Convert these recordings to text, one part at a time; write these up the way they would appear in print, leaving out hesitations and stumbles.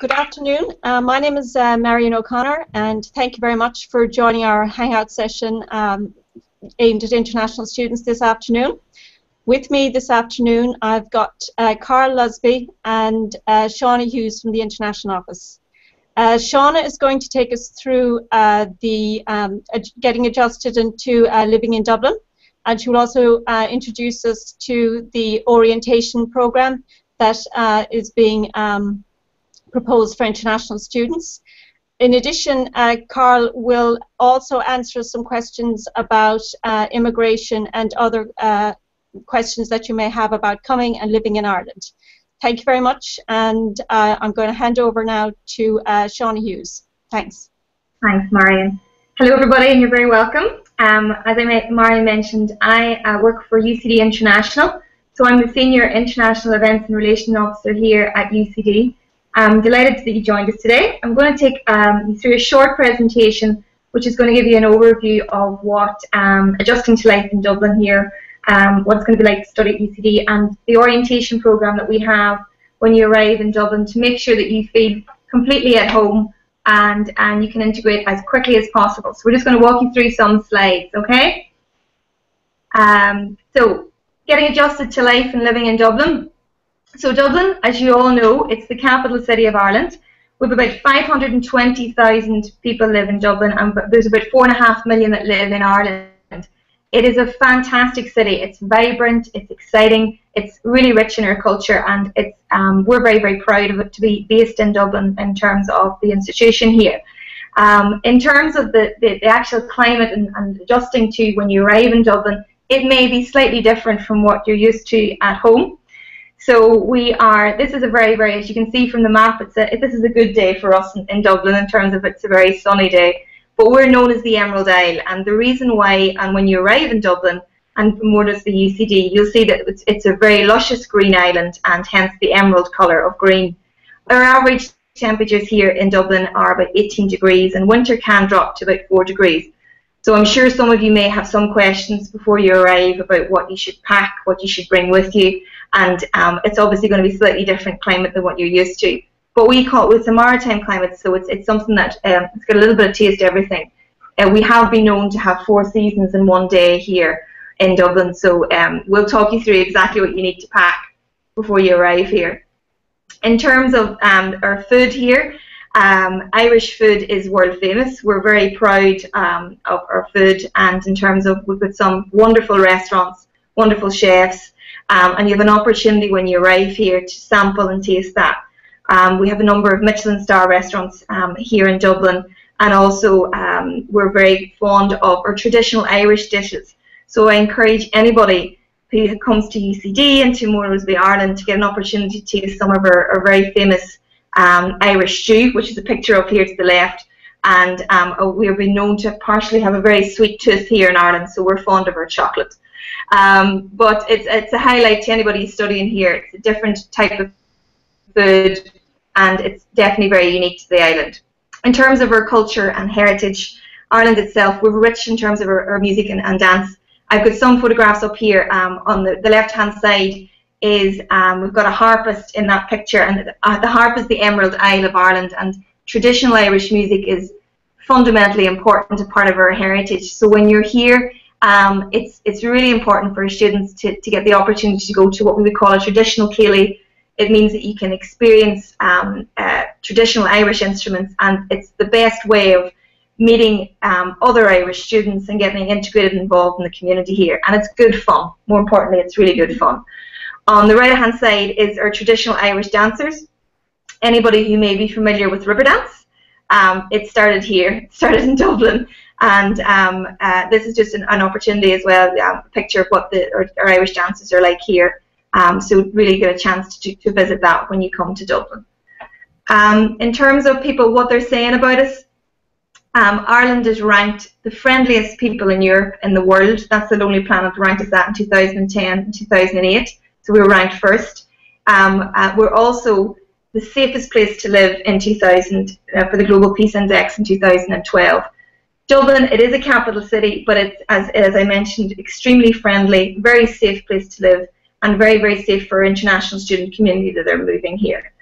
Good afternoon. My name is Marion O'Connor, and thank you very much for joining our Hangout session aimed at international students this afternoon. With me this afternoon, I've got Carl Lusby and Shauna Hughes from the International Office. Shauna is going to take us through getting adjusted into living in Dublin, and she will also introduce us to the orientation program that is being proposed for international students. In addition, Carl will also answer some questions about immigration and other questions that you may have about coming and living in Ireland. Thank you very much, and I'm going to hand over now to Shauna Hughes. Thanks. Thanks, Marion. Hello, everybody, and you're very welcome. As Marion mentioned, I work for UCD International, so I'm the Senior International Events and Relations Officer here at UCD. I'm delighted that you joined us today. I'm going to take you through a short presentation which is going to give you an overview of what adjusting to life in Dublin here, what it's going to be like to study at UCD, and the orientation program that we have when you arrive in Dublin to make sure that you feel completely at home and you can integrate as quickly as possible. So we're just going to walk you through some slides, okay? So getting adjusted to life and living in Dublin. So Dublin, as you all know, it's the capital city of Ireland. We have about 520,000 people live in Dublin, and there's about 4.5 million that live in Ireland. It is a fantastic city. It's vibrant, it's exciting, it's really rich in our culture, and it's we're very, very proud of it to be based in Dublin in terms of the institution here. In terms of the actual climate and adjusting to when you arrive in Dublin, it may be slightly different from what you're used to at home. So this is a very, very, as you can see from the map, this is a good day for us in Dublin in terms of it's a very sunny day. But we're known as the Emerald Isle, and the reason why, and when you arrive in Dublin, and more as the UCD, you'll see that it's a very luscious green island, and hence the emerald colour of green. Our average temperatures here in Dublin are about 18 degrees, and winter can drop to about 4 degrees. So I'm sure some of you may have some questions before you arrive about what you should pack, what you should bring with you, and it's obviously going to be slightly different climate than what you're used to. But we call it, it's a maritime climate, so it's something that it's got a little bit of taste of everything. We have been known to have 4 seasons in one day here in Dublin, so we'll talk you through exactly what you need to pack before you arrive here. In terms of our food here, Irish food is world famous. We're very proud of our food, and in terms of, we've got some wonderful restaurants, wonderful chefs, and you have an opportunity when you arrive here to sample and taste that. We have a number of Michelin star restaurants here in Dublin, and also we're very fond of our traditional Irish dishes. So I encourage anybody who comes to UCD and to Lusby, Ireland, to get an opportunity to taste some of our very famous Irish stew, which is a picture of here to the left. And we've been known to partially have a very sweet tooth here in Ireland, so we're fond of our chocolate. But it's a highlight to anybody studying here. It's a different type of food, and it's definitely very unique to the island. In terms of our culture and heritage, Ireland itself, we're rich in terms of our music and dance. I've got some photographs up here. On the left-hand side is we've got a harpist in that picture, and the harp is the Emerald Isle of Ireland, and traditional Irish music is fundamentally important, a part of our heritage. So when you're here, it's really important for students to get the opportunity to go to what we would call a traditional céilí. It means that you can experience traditional Irish instruments, and it's the best way of meeting other Irish students and getting integrated and involved in the community here. And it's good fun. More importantly, it's really good fun. On the right-hand side is our traditional Irish dancers. Anybody who may be familiar with river dance, it started here, it started in Dublin, and this is just an opportunity as well, a picture of what our Irish dancers are like here. So really get a chance to visit that when you come to Dublin. In terms of people, what they're saying about us, Ireland is ranked the friendliest people in Europe and the world. That's the Lonely Planet ranked us that in 2010 and 2008. So we were ranked first. We're also the safest place to live in 2000 for the Global Peace Index in 2012. Dublin, it is a capital city, but it's, as I mentioned, extremely friendly, very safe place to live, and very, very safe for our international student community that are moving here.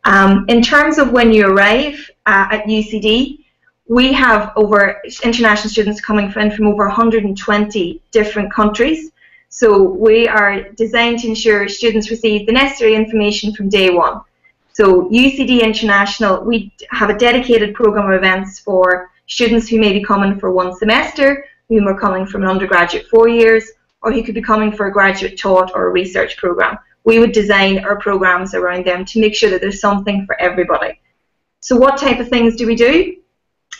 In terms of when you arrive at UCD, we have international students coming from over 120 different countries. So we are designed to ensure students receive the necessary information from day one. So UCD International, we have a dedicated program of events for students who may be coming for one semester, who are coming from an undergraduate 4 years, or who could be coming for a graduate taught or a research program. We would design our programs around them to make sure that there's something for everybody. So what type of things do we do?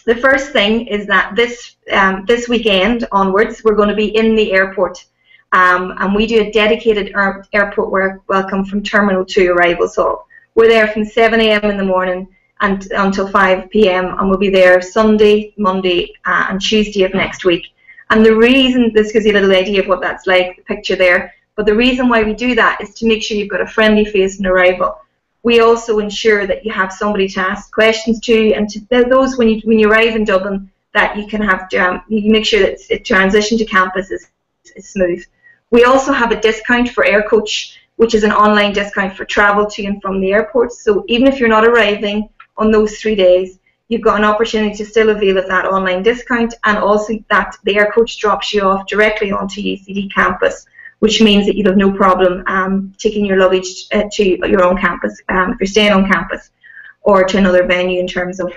The first thing is that this weekend onwards, we're going to be in the airport. And we do a dedicated airport welcome from Terminal 2 arrivals hall. We're there from 7 a.m. in the morning and until 5 p.m. and we'll be there Sunday, Monday and Tuesday of next week. And the reason, this gives you a little idea of what that's like, the picture there, but the reason why we do that is to make sure you've got a friendly face on arrival. We also ensure that you have somebody to ask questions to, and to those when you arrive in Dublin, that you can have you make sure that the transition to campus is smooth. We also have a discount for Air Coach, which is an online discount for travel to and from the airport. So even if you're not arriving on those 3 days, you've got an opportunity to still avail of that online discount, and also that the Air Coach drops you off directly onto UCD campus, which means that you'll have no problem taking your luggage to your own campus if you're staying on campus, or to another venue in terms of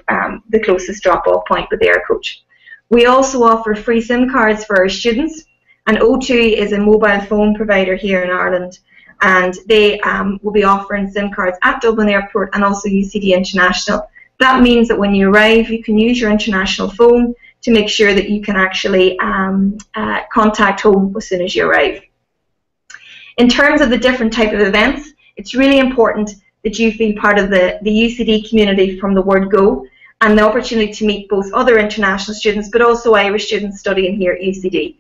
the closest drop-off point with the Air Coach. We also offer free SIM cards for our students, and O2 is a mobile phone provider here in Ireland, and they will be offering SIM cards at Dublin Airport and also UCD International. That means that when you arrive, you can use your international phone to make sure that you can actually contact home as soon as you arrive. In terms of the different type of events, it's really important that you feel part of the UCD community from the word go, and the opportunity to meet both other international students but also Irish students studying here at UCD.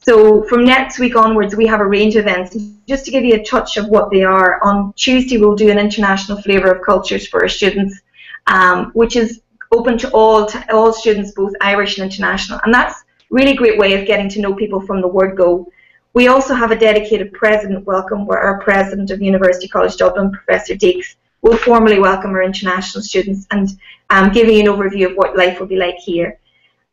So from next week onwards, we have a range of events. Just to give you a touch of what they are, on Tuesday we'll do an international flavour of cultures for our students, which is open to all students, both Irish and international. And that's really great way of getting to know people from the word go. We also have a dedicated president welcome, where our president of University College Dublin, Professor Deeks, will formally welcome our international students and give you an overview of what life will be like here.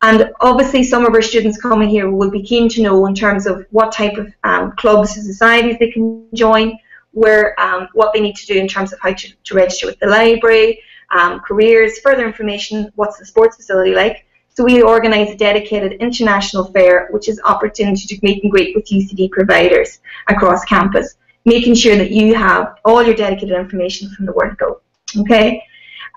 And obviously some of our students coming here will be keen to know in terms of what type of clubs and societies they can join, what they need to do in terms of how to register with the library, careers, further information, what's the sports facility like. So we organise a dedicated international fair, which is opportunity to meet and greet with UCD providers across campus, making sure that you have all your dedicated information from the word go. Okay?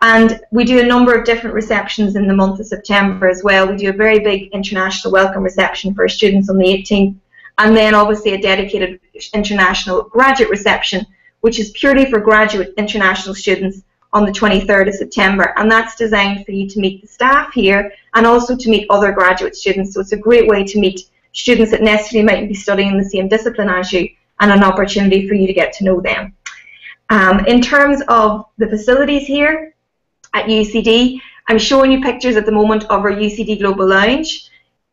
And we do a number of different receptions in the month of September as well. We do a very big international welcome reception for our students on the 18th, and then obviously a dedicated international graduate reception, which is purely for graduate international students on the 23rd of September, and that's designed for you to meet the staff here and also to meet other graduate students. So it's a great way to meet students that necessarily mightn't be studying the same discipline as you, and an opportunity for you to get to know them. In terms of the facilities here at UCD, I'm showing you pictures at the moment of our UCD Global Lounge.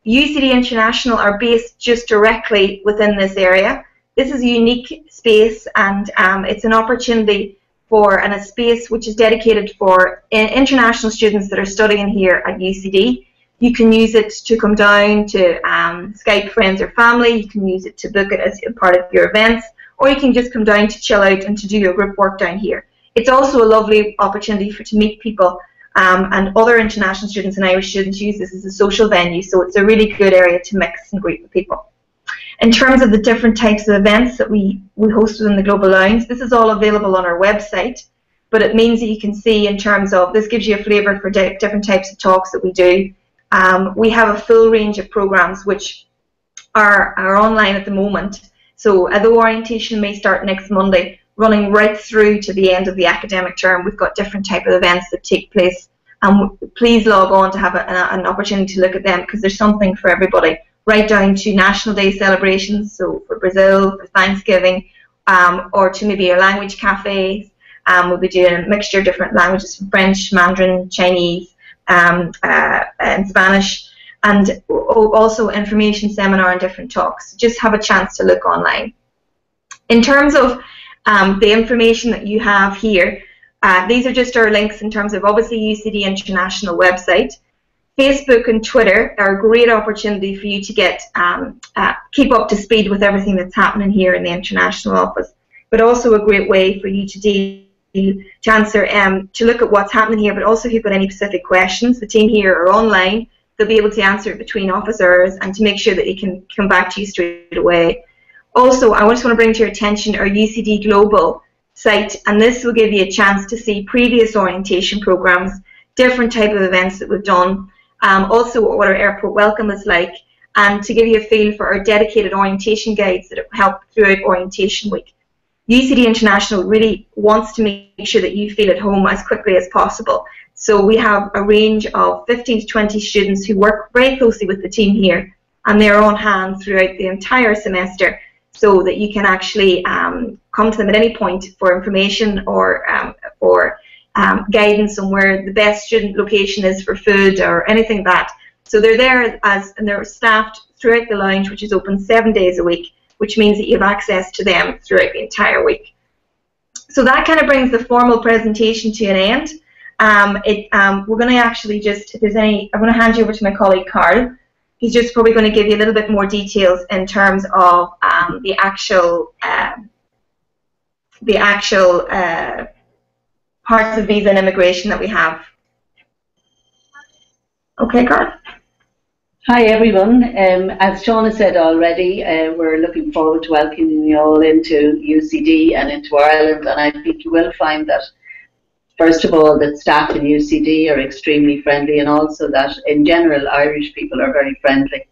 UCD International are based just directly within this area. This is a unique space, and it's an opportunity and a space which is dedicated for international students that are studying here at UCD. You can use it to come down to Skype friends or family. You can use it to book it as a part of your events, or you can just come down to chill out and to do your group work down here. It's also a lovely opportunity to meet people, and other international students and Irish students use this as a social venue, so it's a really good area to mix and greet with people. In terms of the different types of events that we host within the Global Lounge, this is all available on our website, but it means that you can see in terms of, this gives you a flavour for different types of talks that we do. We have a full range of programmes which are online at the moment. So although orientation may start next Monday, running right through to the end of the academic term, we've got different type of events that take place. Please log on to have an opportunity to look at them, because there's something for everybody, right down to National Day celebrations, so for Brazil, for Thanksgiving, or to maybe your language cafes. We'll be doing a mixture of different languages, from French, Mandarin, Chinese, and Spanish, and also information seminar and different talks. Just have a chance to look online. In terms of the information that you have here, These are just our links in terms of obviously UCD International website. Facebook and Twitter are a great opportunity for you to get keep up to speed with everything that's happening here in the international office, but also a great way for you to answer to look at what's happening here. But also, if you've got any specific questions, the team here are online. They'll be able to answer it between office hours and to make sure that they can come back to you straight away. Also, I just want to bring to your attention our UCD Global site, and this will give you a chance to see previous orientation programs, different type of events that we've done. Also what our airport welcome is like, and to give you a feel for our dedicated orientation guides that help throughout orientation week. UCD International really wants to make sure that you feel at home as quickly as possible. So we have a range of 15 to 20 students who work very closely with the team here, and they're on hand throughout the entire semester, so that you can actually come to them at any point for information or guidance on where the best student location is for food or anything like that. So they're there and they're staffed throughout the lounge, which is open 7 days a week, which means that you have access to them throughout the entire week. So that kind of brings the formal presentation to an end. We're going to actually just, if there's any, I'm going to hand you over to my colleague Carl. He's just probably going to give you a little bit more details in terms of the actual parts of visa and immigration that we have. Okay, Carl. Hi everyone. As Shauna said already, we're looking forward to welcoming you all into UCD and into Ireland, and I think you will find that, first of all, that staff in UCD are extremely friendly, and also that in general Irish people are very friendly.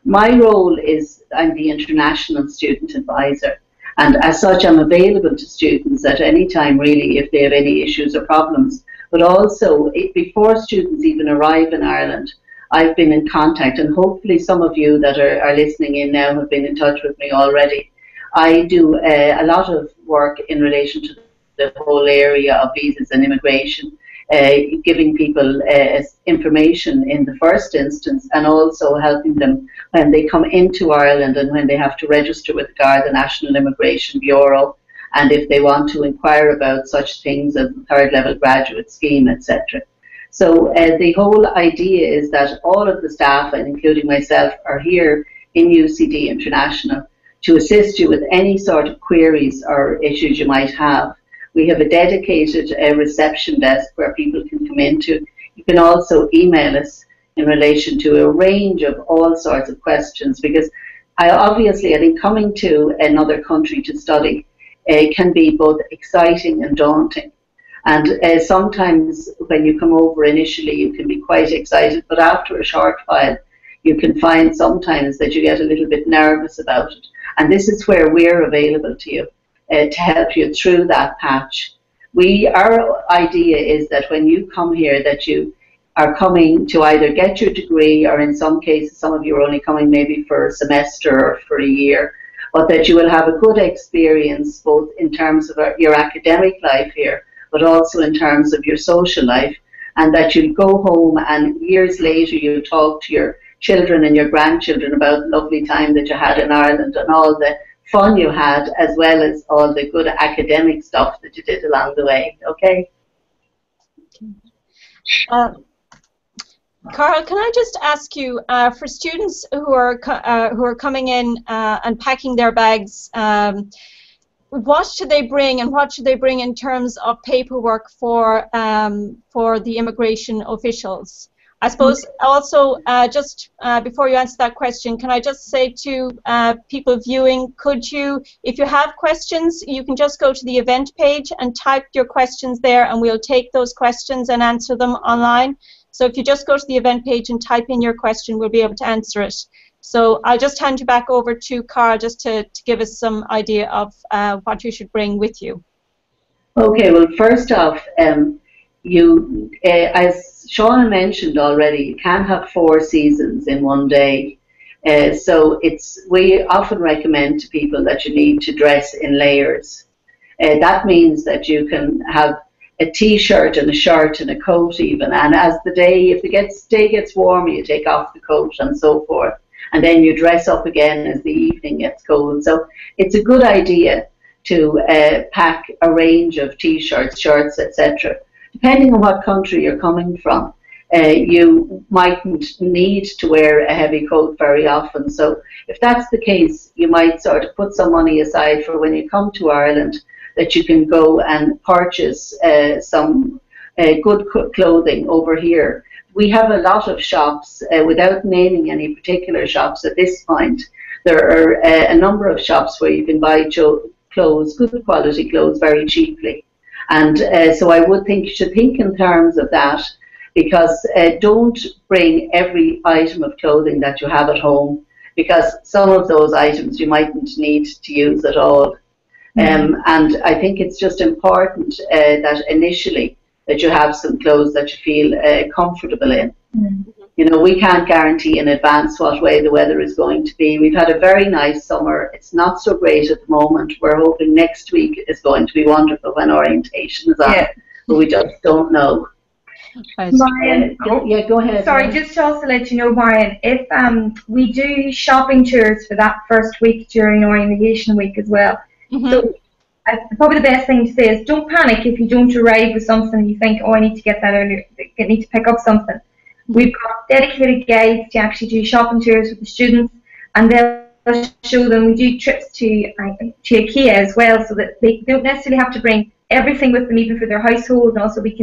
My role is I'm the International Student Advisor, and as such I'm available to students at any time really if they have any issues or problems. But also before students even arrive in Ireland, I've been in contact, and hopefully some of you that are listening in now have been in touch with me already. I do a lot of work in relation to the whole area of visas and immigration, giving people information in the first instance, and also helping them when they come into Ireland and when they have to register with the National Immigration Bureau, and if they want to inquire about such things as the third level graduate scheme, etc. So the whole idea is that all of the staff, and including myself, are here in UCD International to assist you with any sort of queries or issues you might have. We have a dedicated reception desk where people can come into. You can also email us in relation to a range of all sorts of questions, because obviously I think coming to another country to study can be both exciting and daunting. And sometimes when you come over initially you can be quite excited, but after a short while you can find sometimes that you get a little bit nervous about it. And this is where we're available to you to help you through that patch. Our idea is that when you come here, that you are coming to either get your degree, or in some cases some of you are only coming maybe for a semester or for a year, but that you will have a good experience both in terms of your academic life here, but also in terms of your social life, and that you'll go home and years later you'll talk to your children and your grandchildren about the lovely time that you had in Ireland and all the fun you had, as well as all the good academic stuff that you did along the way. Okay? Carl, can I just ask you, for students who are coming in and packing their bags, what should they bring, and what should they bring in terms of paperwork for the immigration officials? I suppose also, just before you answer that question, can I just say to people viewing, could you, if you have questions, you can just go to the event page and type your questions there, and we'll take those questions and answer them online. So if you just go to the event page and type in your question, we'll be able to answer it. So I'll just hand you back over to Carl just to give us some idea of what you should bring with you. Okay, well, first off, as Shauna mentioned already, you can have 4 seasons in one day. So we often recommend to people that you need to dress in layers. That means that you can have a t-shirt and a shirt and a coat even, and as the day, if the day gets warmer, you take off the coat and so forth, and then you dress up again as the evening gets cold. So it's a good idea to pack a range of t-shirts, shirts, etc. Depending on what country you're coming from, you mightn't need to wear a heavy coat very often. So if that's the case, you might sort of put some money aside for when you come to Ireland, that you can go and purchase some good clothing over here. We have a lot of shops, without naming any particular shops at this point. There are a number of shops where you can buy clothes, good quality clothes, very cheaply. And so I would think you should think in terms of that, because don't bring every item of clothing that you have at home, because some of those items you mightn't need to use at all. And I think it's just important that initially that you have some clothes that you feel comfortable in. You know, we can't guarantee in advance what way the weather is going to be. We've had a very nice summer. It's not so great at the moment. We're hoping next week is going to be wonderful when orientation is on, but we just don't know. Marion, yeah, go ahead. Sorry, just to also let you know, Marion, if we do shopping tours for that first week during orientation week as well. So probably the best thing to say is don't panic if you don't arrive with something and you think, oh, I need to get that earlier, I need to pick up something. We've got dedicated guides to actually do shopping tours with the students, and they'll show them. We do trips to IKEA as well, so that they don't necessarily have to bring everything with them, even for their household. And also we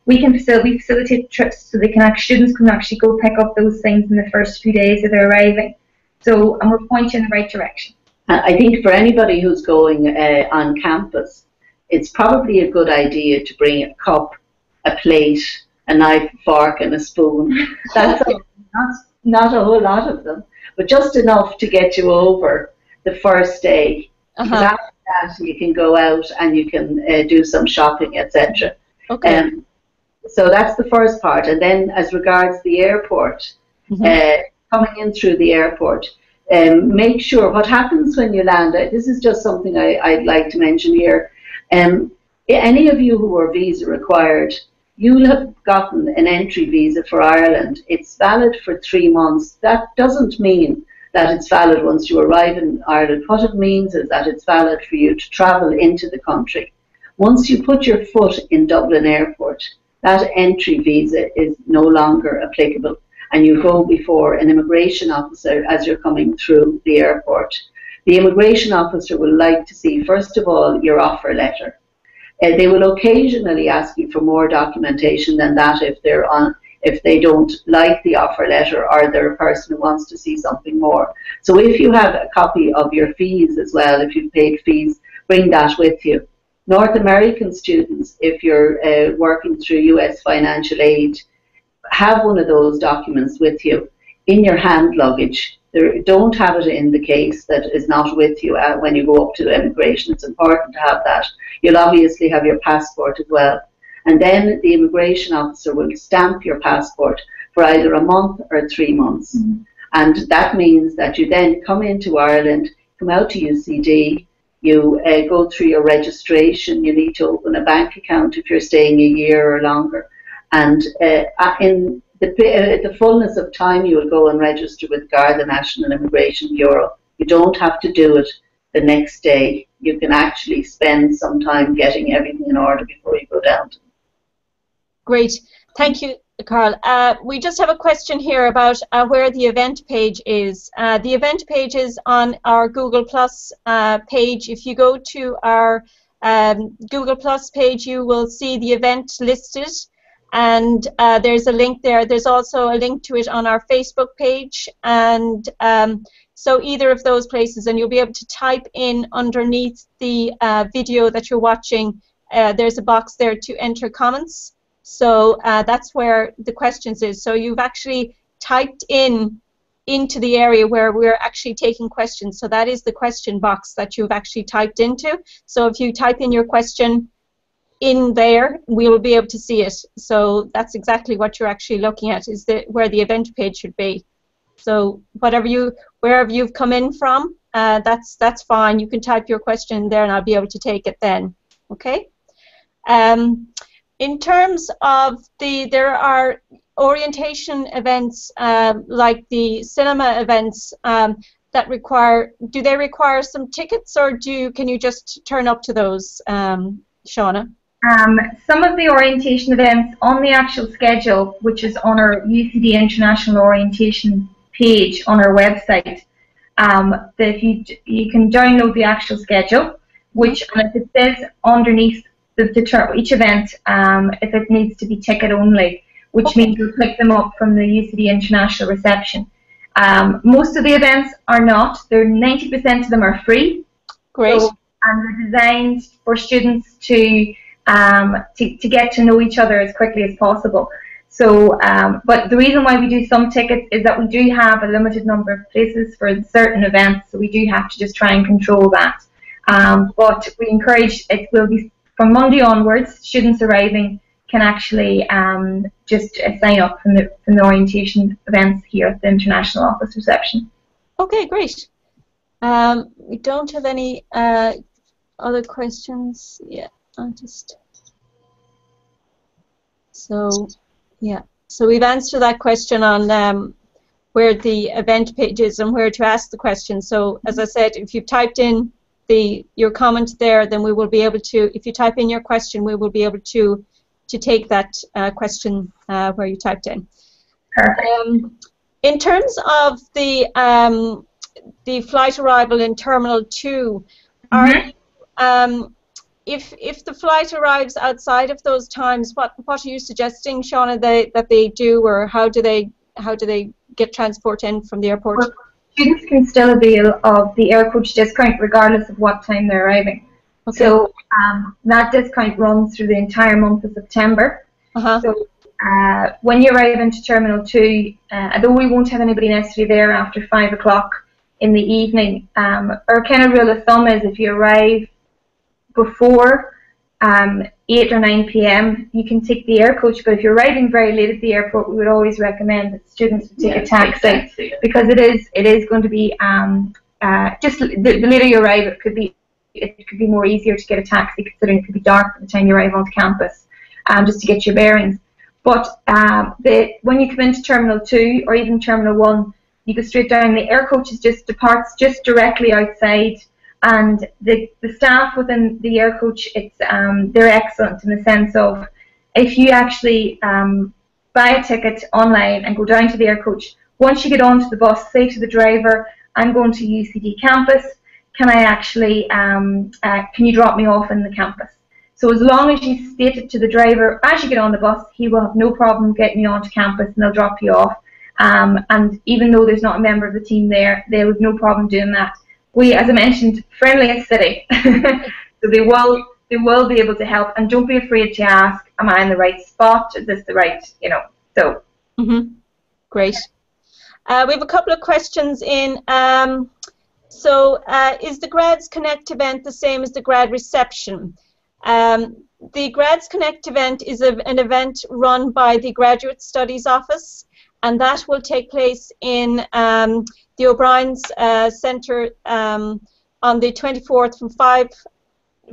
facilitate trips so students can actually go pick up those things in the first few days that they're arriving. So, and we're pointing in the right direction. I think for anybody who's going on campus, it's probably a good idea to bring a cup, a plate, a knife, fork and a spoon. That's not a whole lot of them, but just enough to get you over the first day. Because after that you can go out and you can do some shopping, etc. Okay. So that's the first part. And then as regards the airport, coming in through the airport, make sure what happens when you land. This is just something I'd like to mention here. Any of you who are visa required, you'll have gotten an entry visa for Ireland. It's valid for 3 months. That doesn't mean that it's valid once you arrive in Ireland. What it means is that it's valid for you to travel into the country. Once you put your foot in Dublin Airport, that entry visa is no longer applicable, and you go before an immigration officer as you're coming through the airport. The immigration officer will like to see, first of all, your offer letter. They will occasionally ask you for more documentation than that if they don't like the offer letter, or they're a person who wants to see something more. So if you have a copy of your fees as well, if you've paid fees, bring that with you. North American students, if you're working through US financial aid, have one of those documents with you in your hand luggage. Don't have it in the case that is not with you when you go up to immigration. It's important to have that. You'll obviously have your passport as well. And then the immigration officer will stamp your passport for either a month or 3 months. And that means that you then come into Ireland, come out to UCD, you go through your registration. You need to open a bank account if you're staying a year or longer. And in the fullness of time, you will go and register with Garda National Immigration Bureau. You don't have to do it the next day. You can actually spend some time getting everything in order before you go down to them. Great. Thank you, Carl. We just have a question here about where the event page is. The event page is on our Google Plus page. If you go to our Google Plus page, you will see the event listed. And there's a link there. There's also a link to it on our Facebook page. And so either of those places, and you'll be able to type in underneath the video that you're watching. There's a box there to enter comments. So that's where the questions is. So you've actually typed into the area where we're actually taking questions. So that is the question box that you've actually typed into. So if you type in your question in there, we will be able to see it. So that's exactly what you're actually looking at, is where the event page should be. So wherever you've come in from, that's fine. You can type your question there, and I'll be able to take it then. Okay. In terms of there are orientation events like the cinema events. that require, do they require some tickets, or can you just turn up to those, Shauna? Some of the orientation events on the actual schedule, which is on our UCD International Orientation page on our website, that you can download the actual schedule, which, and if it says underneath each event, if it needs to be ticket only, which means you'll pick them up from the UCD International reception. Most of the events are not. 90% of them are free. Great. So, and they're designed for students to get to know each other as quickly as possible. So, but the reason why we do some tickets is that we do have a limited number of places for certain events, so we do have to just try and control that. But we encourage, it will be from Monday onwards, students arriving can actually just sign up from the orientation events here at the International Office reception. Okay, great. We don't have any other questions. Yeah, I'll just. So, yeah. So we've answered that question on where the event page is and where to ask the question. So, as I said, if you've typed in your comment there, then we will be able to. If you type in your question, we will be able to take that question where you typed in. Perfect. In terms of the flight arrival in Terminal 2, if the flight arrives outside of those times, what are you suggesting, Shauna, that they do, or how do they get transport in from the airport? Well, students can still avail of the air coach discount regardless of what time they're arriving. Okay. So that discount runs through the entire month of September. So when you arrive into Terminal 2, although we won't have anybody necessarily there after 5 o'clock in the evening, our kind of rule of thumb is if you arrive before 8 or 9 p.m. you can take the air coach, but if you're arriving very late at the airport, we would always recommend that students would take a taxi, because it is going to be just the later you arrive, it could be more easier to get a taxi, considering it could be dark by the time you arrive onto campus, just to get your bearings. But when you come into Terminal 2 or even Terminal 1, you go straight down. The air coach departs just directly outside, and the staff within the air coach, they're excellent in the sense of, if you actually buy a ticket online and go down to the air coach, once you get onto the bus, say to the driver, I'm going to UCD campus, can I actually, can you drop me off in the campus? So as long as you state it to the driver as you get on the bus, he will have no problem getting you onto campus, and they'll drop you off. And even though there's not a member of the team there, they have no problem doing that. We, as I mentioned, friendliest city, so they will be able to help. And don't be afraid to ask, am I in the right spot? Is this the right, so. Great. We have a couple of questions in. So is the Grads Connect event the same as the grad reception? The Grads Connect event is an event run by the Graduate Studies Office, and that will take place in the O'Brien's Centre on the 24th from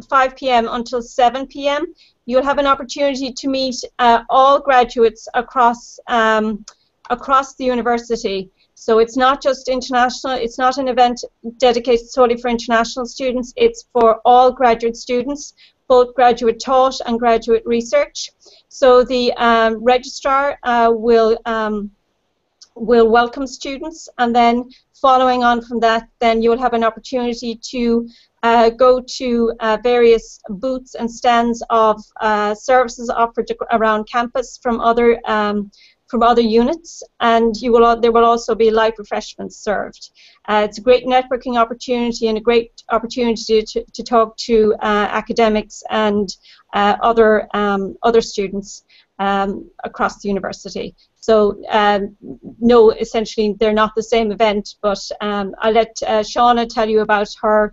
5 p.m. until 7 p.m. You'll have an opportunity to meet all graduates across the university. So it's not just international, it's not an event dedicated solely for international students, it's for all graduate students, both graduate taught and graduate research. So the registrar will welcome students, and then following on from that, then you'll have an opportunity to go to various booths and stands of services offered around campus from other units, and there will also be light refreshments served. It's a great networking opportunity and a great opportunity to talk to academics and other students across the university. So no, essentially they're not the same event, but I'll let Shauna tell you about her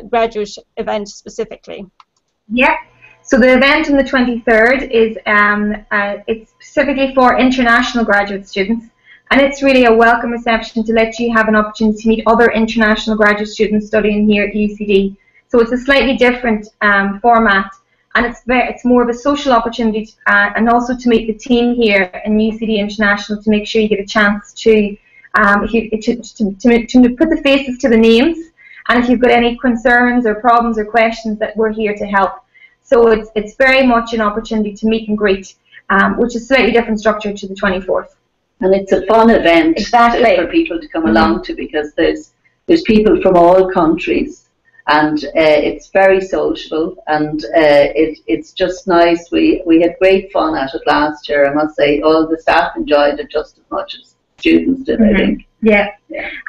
graduate event specifically. Yeah. So the event on the 23rd is it's specifically for international graduate students, and it's really a welcome reception to let you have an opportunity to meet other international graduate students studying here at UCD. So it's a slightly different format, and it's more of a social opportunity and also to meet the team here in UCD International, to make sure you get a chance to to put the faces to the names, and if you've got any concerns or problems or questions, that we're here to help. So it's very much an opportunity to meet and greet, which is slightly different structure to the 24th. And it's a fun event exactly. for people to come along to, because there's people from all countries, and it's very sociable, and it's just nice. We had great fun at it last year. I must say, all the staff enjoyed it just as much as students did, I think. Yeah.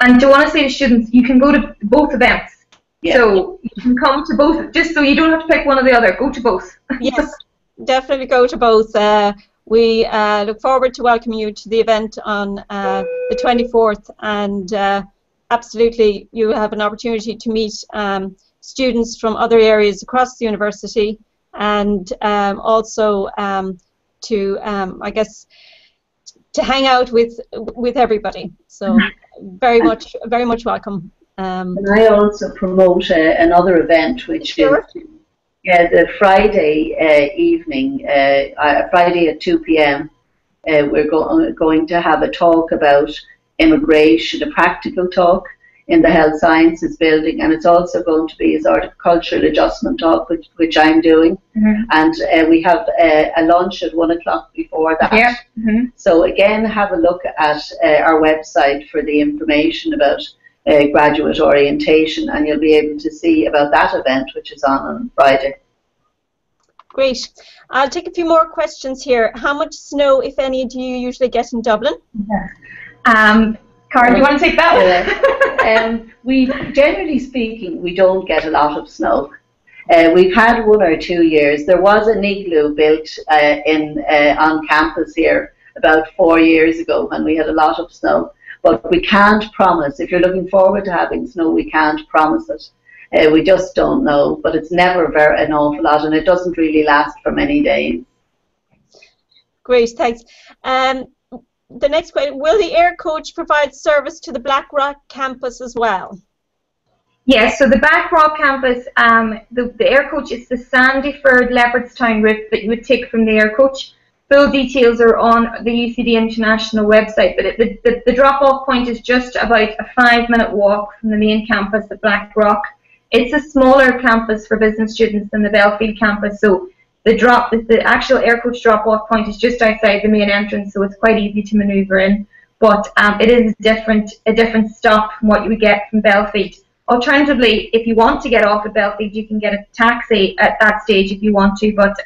And do you want to say to students, you can go to both events. Yeah. So you can come to both, just so you don't have to pick one or the other. Go to both. Yes, definitely go to both. We look forward to welcoming you to the event on the 24th, and absolutely you have an opportunity to meet students from other areas across the university, and also to, I guess, to hang out with everybody. So very much welcome. And I also promote another event, which is the Friday evening, Friday at 2 p.m. We're going to have a talk about immigration, a practical talk in the Health Sciences building, and it's also going to be a sort of cultural adjustment talk, which I'm doing. And we have a lunch at 1 o'clock before that. Yeah. So again, have a look at our website for the information about graduate orientation, and you'll be able to see about that event, which is on Friday. Great. I'll take a few more questions here. How much snow, if any, do you usually get in Dublin? Cara, do you want to take that? We, generally speaking, we don't get a lot of snow. We've had 1 or 2 years. There was an igloo built on campus here about 4 years ago when we had a lot of snow. But we can't promise. If you're looking forward to having snow, we can't promise it. We just don't know. But it's never an awful lot, and it doesn't really last for many days. Great, thanks. The next question, will the Air Coach provide service to the Blackrock campus as well? Yes, so the Blackrock campus, the Air Coach is the Sandyford Leopardstown route that you would take from the Air Coach. Full details are on the UCD International website, but the drop-off point is just about a 5-minute walk from the main campus at Blackrock. It's a smaller campus for business students than the Belfield campus, so the actual Air Coach drop-off point is just outside the main entrance, so it's quite easy to manoeuvre in. But it is a different stop from what you would get from Belfield. Alternatively, if you want to get off at Belfield, you can get a taxi at that stage if you want to, but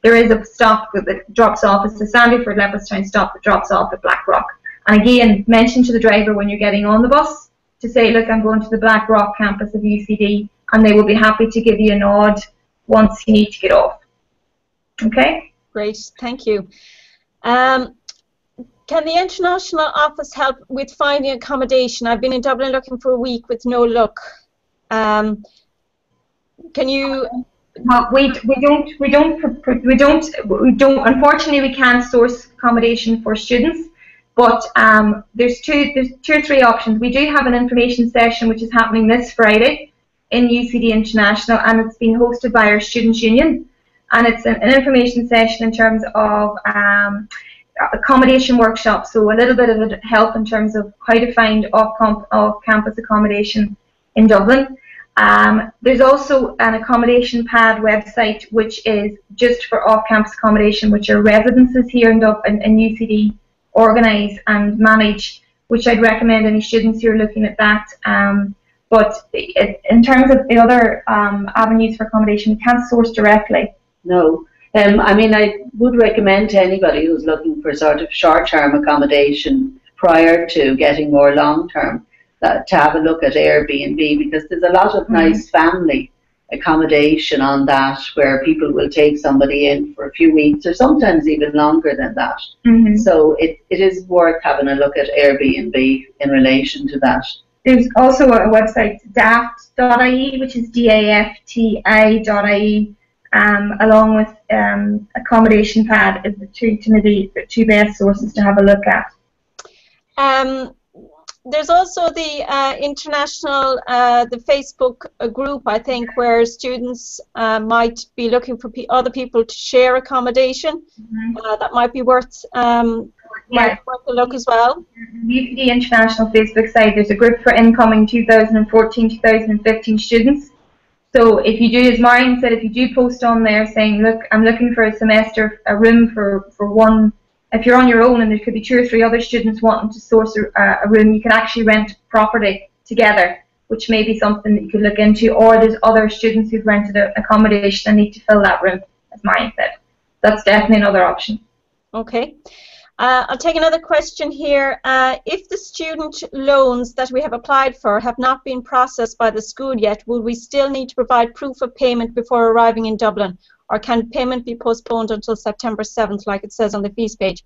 there is a stop that drops off. It's the Sandyford Leopardstown stop that drops off at Blackrock. And again, mention to the driver when you're getting on the bus to say, look, I'm going to the Blackrock campus of UCD, and they will be happy to give you a nod once you need to get off. Okay? Great, thank you. Can the international office help with finding accommodation? I've been in Dublin looking for a week with no luck. Can you... Well, we don't. Unfortunately, we can't source accommodation for students. But there's two or three options. We do have an information session which is happening this Friday in UCD International, and it's being hosted by our Students' Union. And it's an information session in terms of accommodation workshops. So a little bit of help in terms of how to find off-campus accommodation in Dublin. There's also an accommodation pad website which is just for off-campus accommodation, which are residences here in UCD organise and manage, which I'd recommend any students who are looking at that. But in terms of the other avenues for accommodation, we can't source directly. No. I mean, I would recommend to anybody who's looking for sort of short-term accommodation prior to getting more long-term, to have a look at Airbnb, because there's a lot of nice family accommodation on that where people will take somebody in for a few weeks or sometimes even longer than that. So it is worth having a look at Airbnb in relation to that. There's also a website, daft.ie, which is DAFTI.ie, along with accommodation pad is the two best sources to have a look at. There's also the international, the Facebook group, I think, where students might be looking for other people to share accommodation. That might be worth might want to look as well. UCD International Facebook site, there's a group for incoming 2014-2015 students. So if you do, as Marion said, if you do post on there saying, look, I'm looking for a semester, a room for one, if you're on your own and there could be 2 or 3 other students wanting to source a room, you can actually rent property together, which may be something that you could look into, or there's other students who've rented accommodation and need to fill that room, as Marion said. That's definitely another option. Okay. I'll take another question here. If the student loans that we have applied for have not been processed by the school yet, will we still need to provide proof of payment before arriving in Dublin? Or can payment be postponed until September 7th, like it says on the fees page?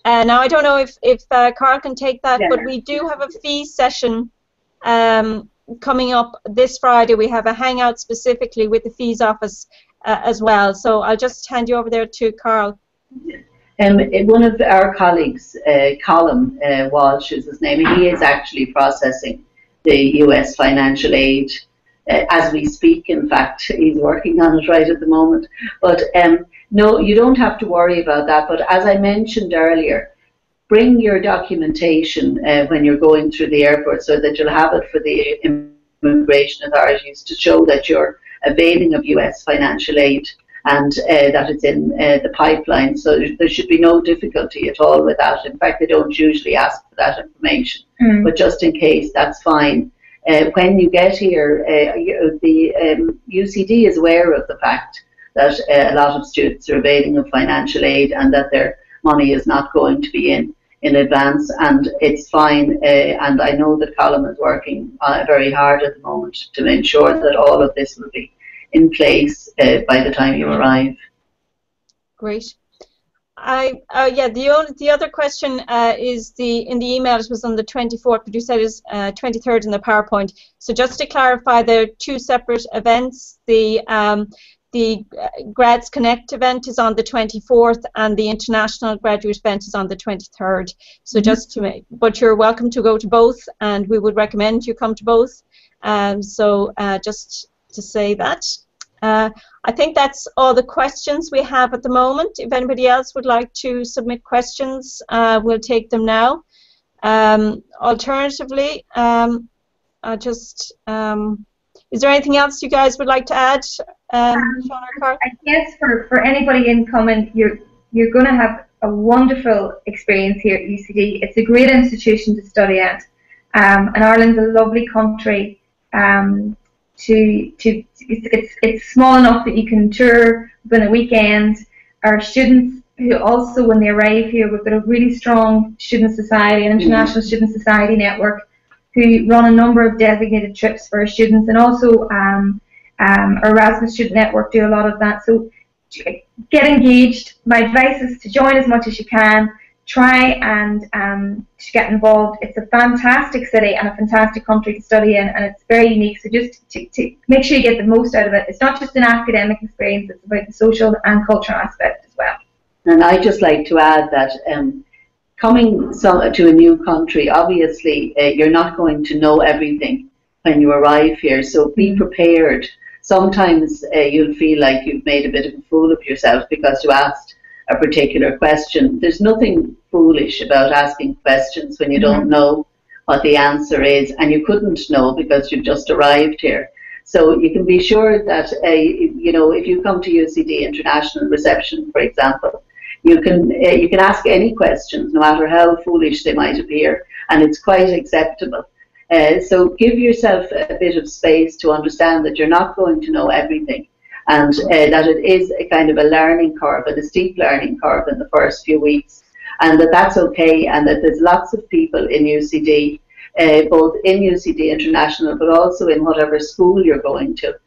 Now, I don't know if Carl can take that, but we do have a fee session coming up this Friday. We have a hangout specifically with the fees office as well. So I'll just hand you over there to Carl. One of our colleagues, Colin Walsh is his name, he is actually processing the US financial aid as we speak. In fact, he's working on it right at the moment. But no, you don't have to worry about that. But as I mentioned earlier, bring your documentation when you're going through the airport so that you'll have it for the immigration authorities to show that you're availing of US financial aid and that it's in the pipeline. So there should be no difficulty at all with that. In fact, they don't usually ask for that information, but just in case, that's fine. When you get here, the UCD is aware of the fact that a lot of students are availing of financial aid and that their money is not going to be in advance, and it's fine. And I know that Colin is working very hard at the moment to ensure that all of this will be in place by the time you arrive. Great. Yeah, the other question is in the email, it was on the 24th, but you said it's 23rd in the PowerPoint. So just to clarify, there are 2 separate events. The Grads Connect event is on the 24th, and the International Graduate event is on the 23rd. So just to but you're welcome to go to both, and we would recommend you come to both. So just to say that. I think that's all the questions we have at the moment. If anybody else would like to submit questions, we'll take them now. Alternatively, is there anything else you guys would like to add? Shauna or Carl? I guess for anybody incoming, you're going to have a wonderful experience here at UCD. It's a great institution to study at, and Ireland's a lovely country. It's small enough that you can tour within a weekend. Our students who also, when they arrive here, we've got a really strong student society, an international student society network, who run a number of designated trips for our students, and also our Erasmus student network do a lot of that. So get engaged. My advice is to join as much as you can. Try and to get involved. It's a fantastic city and a fantastic country to study in, and it's very unique. So just to make sure you get the most out of it. It's not just an academic experience, it's about the social and cultural aspect as well. And I'd just like to add that coming to a new country, obviously you're not going to know everything when you arrive here, so be prepared. Sometimes you'll feel like you've made a bit of a fool of yourself because you asked a particular question. There's nothing foolish about asking questions when you don't know what the answer is, and you couldn't know because you've just arrived here. So you can be sure that if you come to UCD International Reception, for example, you can ask any questions, no matter how foolish they might appear, and it's quite acceptable. So give yourself a bit of space to understand that you're not going to know everything, and that it is a kind of a learning curve, and a steep learning curve in the first few weeks, and that's okay, and that there's lots of people in UCD, both in UCD International but also in whatever school you're going to,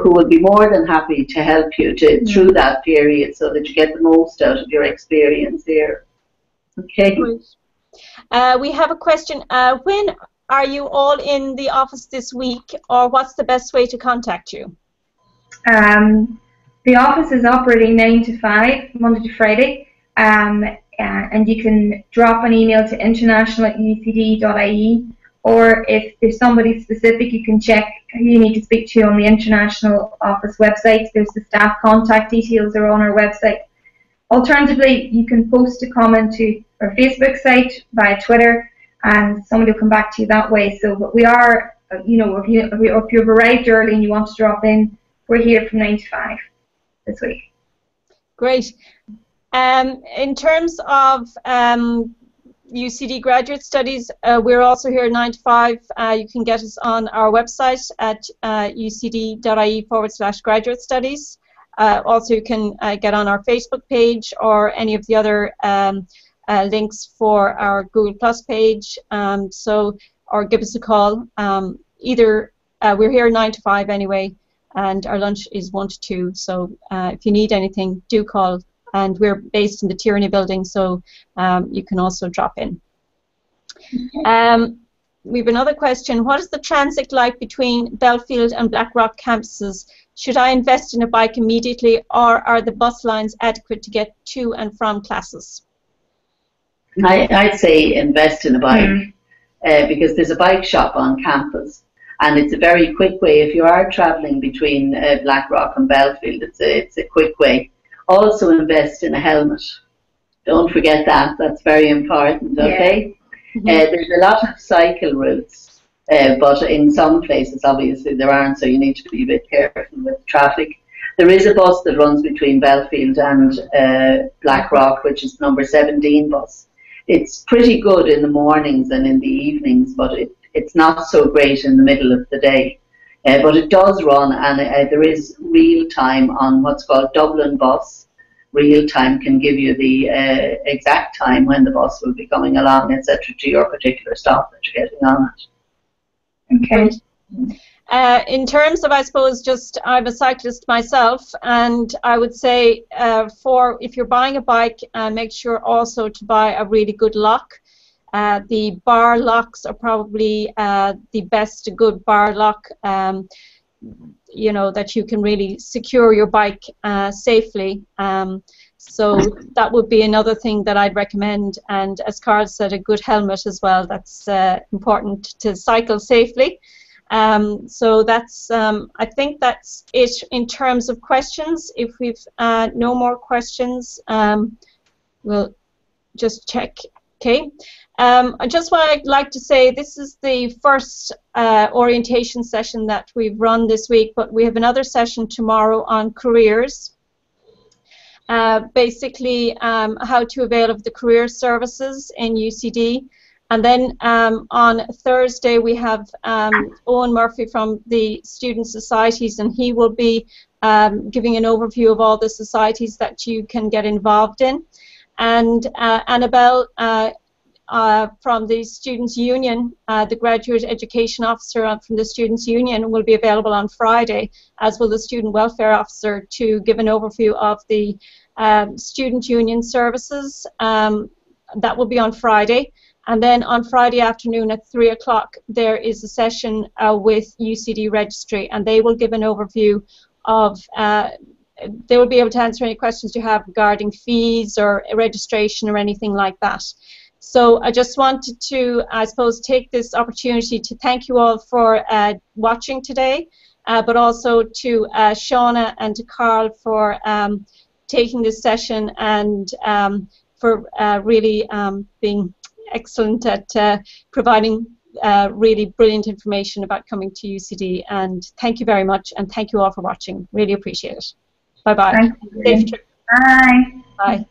who will be more than happy to help you through that period so that you get the most out of your experience here. Okay. We have a question. When are you all in the office this week, or what's the best way to contact you? The office is operating 9 to 5, Monday to Friday, and you can drop an email to international@ucd.ie, or if there's somebody specific, you can check who you need to speak to on the International Office website. There's the staff contact details are on our website. Alternatively, you can post a comment to our Facebook site via Twitter, and somebody will come back to you that way. So, but we are, you know, if you've arrived early and you want to drop in, we're here from 9 to 5 this week. Great. In terms of UCD graduate studies, we're also here 9 to 5. You can get us on our website at ucd.ie/graduate studies. Also, you can get on our Facebook page or any of the other links for our Google Plus page. Or give us a call. We're here 9 to 5 anyway, and our lunch is 1 to 2. So if you need anything, do call. And we're based in the Tyranny building, so you can also drop in. We have another question. What is the transit like between Belfield and Blackrock campuses? Should I invest in a bike immediately, or are the bus lines adequate to get to and from classes? I'd say invest in a bike because there's a bike shop on campus, and it's a very quick way. If you are travelling between Blackrock and Belfield, it's a quick way. Also invest in a helmet. Don't forget that. That's very important, okay? Yeah. There's a lot of cycle routes, but in some places, obviously, there aren't, so you need to be a bit careful with traffic. There is a bus that runs between Belfield and Blackrock, which is number 17 bus. It's pretty good in the mornings and in the evenings, but it's not so great in the middle of the day. But it does run, and there is real time on what's called Dublin bus. Real time can give you the exact time when the bus will be coming along, etc., to your particular stop that you're getting on it. Okay. In terms of, I suppose, I'm a cyclist myself, and I would say if you're buying a bike, make sure also to buy a really good lock. The bar locks are probably the best good bar lock, you know, that you can really secure your bike safely. So that would be another thing that I'd recommend. And as Carl said, a good helmet as well. That's important to cycle safely. So that's, I think that's it in terms of questions. If we've no more questions, we'll just check. Okay. Just what I'd like to say, this is the first orientation session that we've run this week, but we have another session tomorrow on careers. Basically, how to avail of the career services in UCD. And then on Thursday, we have Owen Murphy from the Student Societies, and he will be giving an overview of all the societies that you can get involved in. And Annabelle from the Students' Union, the Graduate Education Officer from the Students' Union, will be available on Friday, as will the Student Welfare Officer, to give an overview of the Student Union services. That will be on Friday. And then on Friday afternoon at 3 o'clock, there is a session with UCD Registry, and they will give an overview of, they will be able to answer any questions you have regarding fees or registration or anything like that. So I just wanted to, I suppose, take this opportunity to thank you all for watching today, but also to Shauna and to Carl for taking this session and for really being excellent at providing really brilliant information about coming to UCD. And thank you very much, and thank you all for watching. Really appreciate it. Bye-bye. Safe trip. Bye. Bye.